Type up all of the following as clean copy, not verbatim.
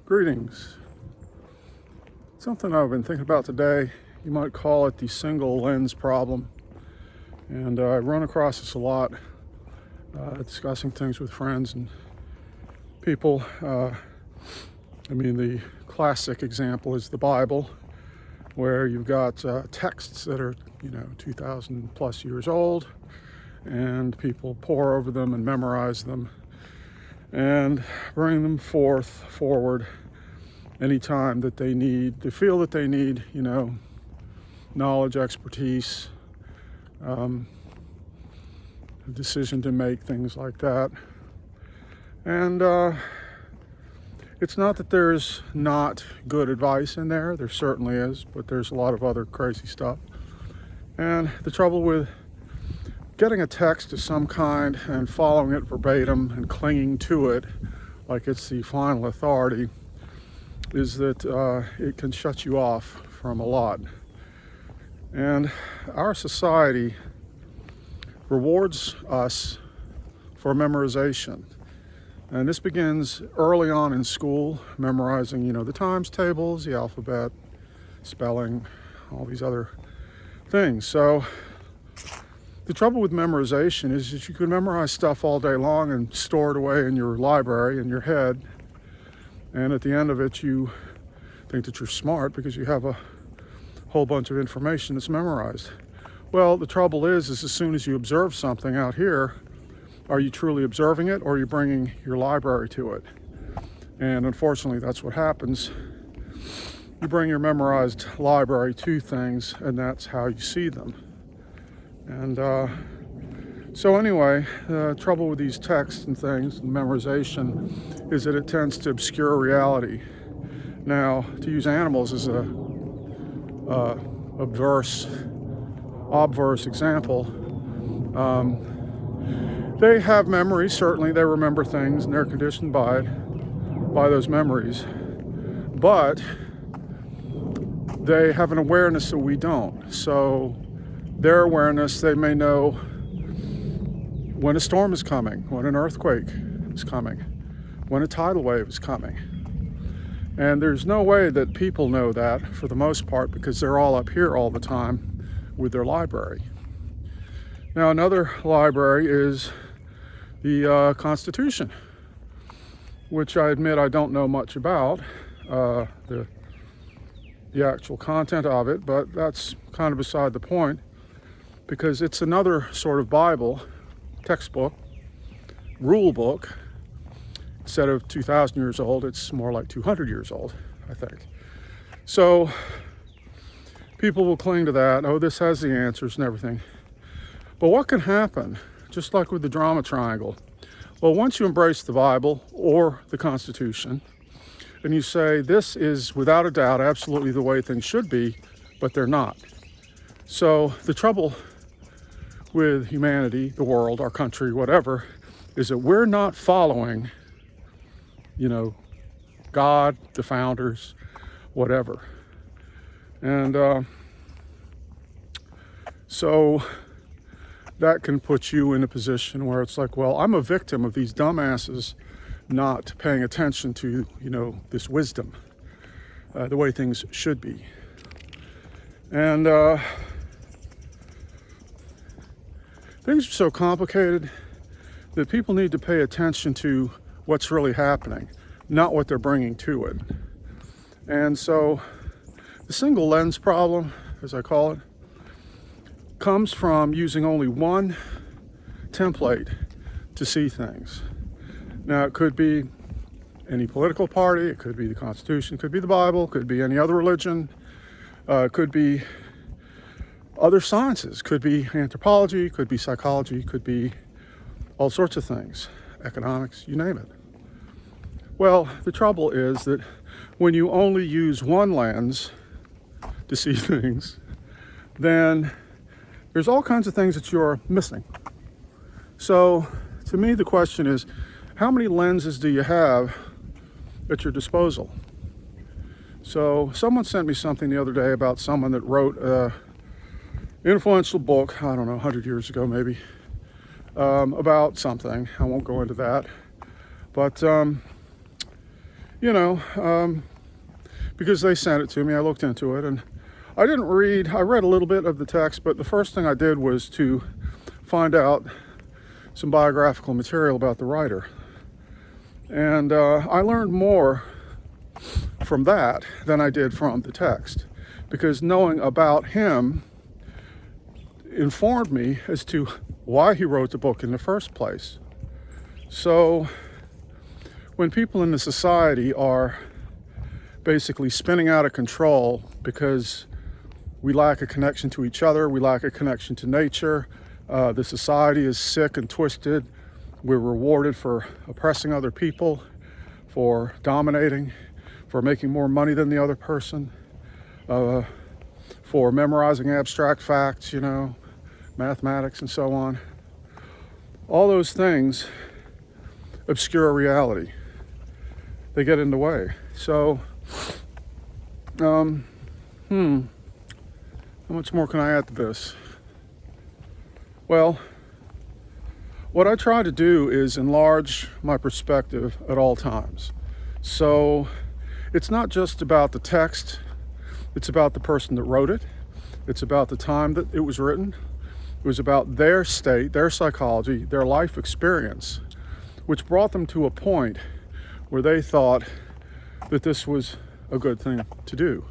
Greetings. Something I've been thinking about today, you might call it the single lens problem. And I run across this a lot, discussing things with friends and people. The classic example is the Bible, where you've got texts that are, 2,000 plus years old, and people pore over them and memorize them and bring them forward anytime that they feel that they need, knowledge, expertise, a decision to make, things like that. And it's not that there's not good advice in there. There certainly is, but there's a lot of other crazy stuff. And the trouble with getting a text of some kind and following it verbatim and clinging to it like it's the final authority is that it can shut you off from a lot. And our society rewards us for memorization. And this begins early on in school, memorizing, the times tables, the alphabet, spelling, all these other things. So the trouble with memorization is that you can memorize stuff all day long and store it away in your library, in your head. And at the end of it, you think that you're smart because you have a whole bunch of information that's memorized. Well, the trouble is as soon as you observe something out here, are you truly observing it, or are you bringing your library to it? And unfortunately, that's what happens. You bring your memorized library to things, and that's how you see them. And so anyway, the trouble with these texts and things and memorization is that it tends to obscure reality. Now, to use animals as a obverse example, they have memories. Certainly they remember things and they're conditioned by those memories, but they have an awareness that we don't. So their awareness, they may know when a storm is coming, when an earthquake is coming, when a tidal wave is coming. And there's no way that people know that for the most part, because they're all up here all the time with their library. Now, another library is the Constitution, which I admit I don't know much about, the actual content of it, but that's kind of beside the point, because it's another sort of Bible, textbook, rule book. Instead of 2,000 years old, it's more like 200 years old, I think. So people will cling to that. Oh, this has the answers and everything. But what can happen, just like with the drama triangle? Well, once you embrace the Bible or the Constitution, and you say, this is without a doubt absolutely the way things should be, but they're not. So the trouble with humanity, the world, our country, whatever, is that we're not following, God, the founders, whatever. And so that can put you in a position where it's like, well, I'm a victim of these dumbasses not paying attention to, this wisdom, the way things should be. And things are so complicated that people need to pay attention to what's really happening, not what they're bringing to it. And so the single lens problem, as I call it, comes from using only one template to see things. Now, it could be any political party, it could be the Constitution, it could be the Bible, it could be any other religion, it could be other sciences, could be anthropology, could be psychology, could be all sorts of things, economics, you name it. Well, the trouble is that when you only use one lens to see things, then there's all kinds of things that you're missing. So to me, the question is, how many lenses do you have at your disposal? So someone sent me something the other day about someone that wrote an influential book, I don't know, 100 years ago maybe, about something. I won't go into that. But because they sent it to me. I looked into it, and I read a little bit of the text, but the first thing I did was to find out some biographical material about the writer. And I learned more from that than I did from the text, because knowing about him informed me as to why he wrote the book in the first place. So when people in the society are basically spinning out of control because we lack a connection to each other, we lack a connection to nature, the society is sick and twisted, we're rewarded for oppressing other people, for dominating, for making more money than the other person, for memorizing abstract facts, mathematics and so on. All those things obscure reality. They get in the way. So, how much more can I add to this? Well, what I try to do is enlarge my perspective at all times. So it's not just about the text, it's about the person that wrote it, it's about the time that it was written, it was about their state, their psychology, their life experience, which brought them to a point where they thought that this was a good thing to do,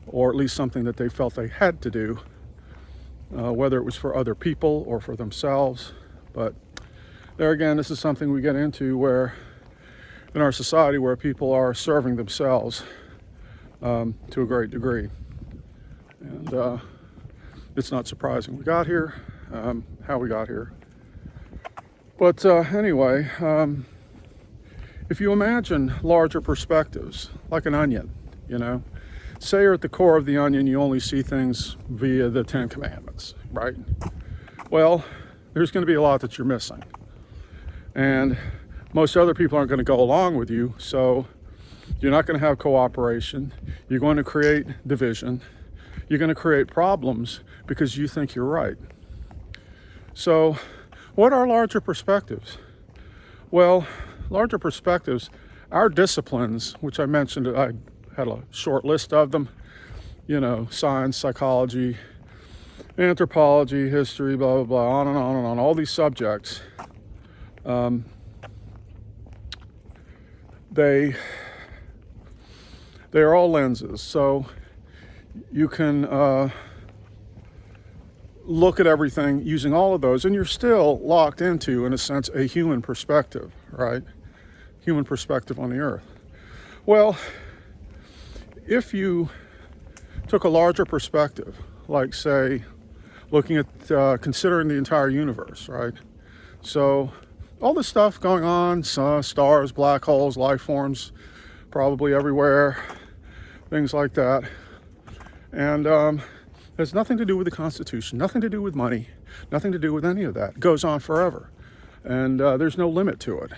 or at least something that they felt they had to do, whether it was for other people or for themselves. But there again, this is something we get into where in our society where people are serving themselves to a great degree. And it's not surprising we got here, how we got here. But anyway, if you imagine larger perspectives, like an onion, say you're at the core of the onion, you only see things via the Ten Commandments, right? Well, there's going to be a lot that you're missing. And most other people aren't going to go along with you, so you're not going to have cooperation. You're going to create division. You're going to create problems because you think you're right. So what are larger perspectives? Well, larger perspectives, our disciplines, which I mentioned, I had a short list of them, science, psychology, anthropology, history, blah, blah, blah, on and on and on, all these subjects, they are all lenses. So you can look at everything using all of those, and you're still locked into, in a sense, a human perspective, right? Human perspective on the earth. Well, if you took a larger perspective, like, say, looking at considering the entire universe, right? So all this stuff going on, stars, black holes, life forms, probably everywhere, things like that. And has nothing to do with the Constitution, nothing to do with money, nothing to do with any of that. It goes on forever. And there's no limit to it.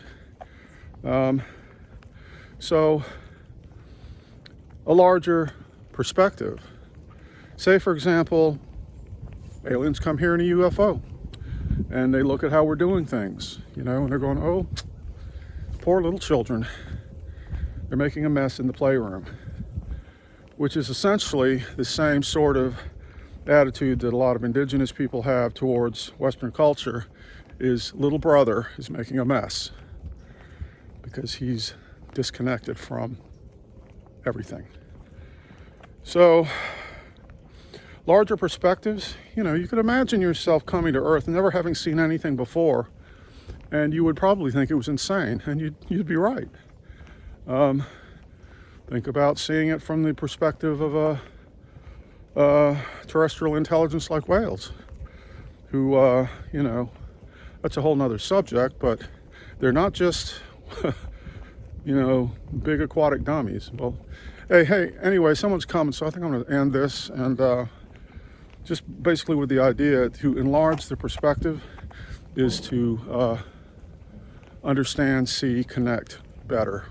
So a larger perspective. Say, for example, aliens come here in a UFO and they look at how we're doing things, and they're going, oh, poor little children. They're making a mess in the playroom, which is essentially the same sort of attitude that a lot of indigenous people have towards Western culture, is little brother is making a mess because he's disconnected from everything. So larger perspectives, you could imagine yourself coming to Earth and never having seen anything before, and you would probably think it was insane, and you'd be right. Think about seeing it from the perspective of a terrestrial intelligence like whales, who, that's a whole nother subject, but they're not just, big aquatic dummies. Well, hey, anyway, someone's coming, so I think I'm going to end this, and just basically with the idea to enlarge the perspective is to understand, see, connect better.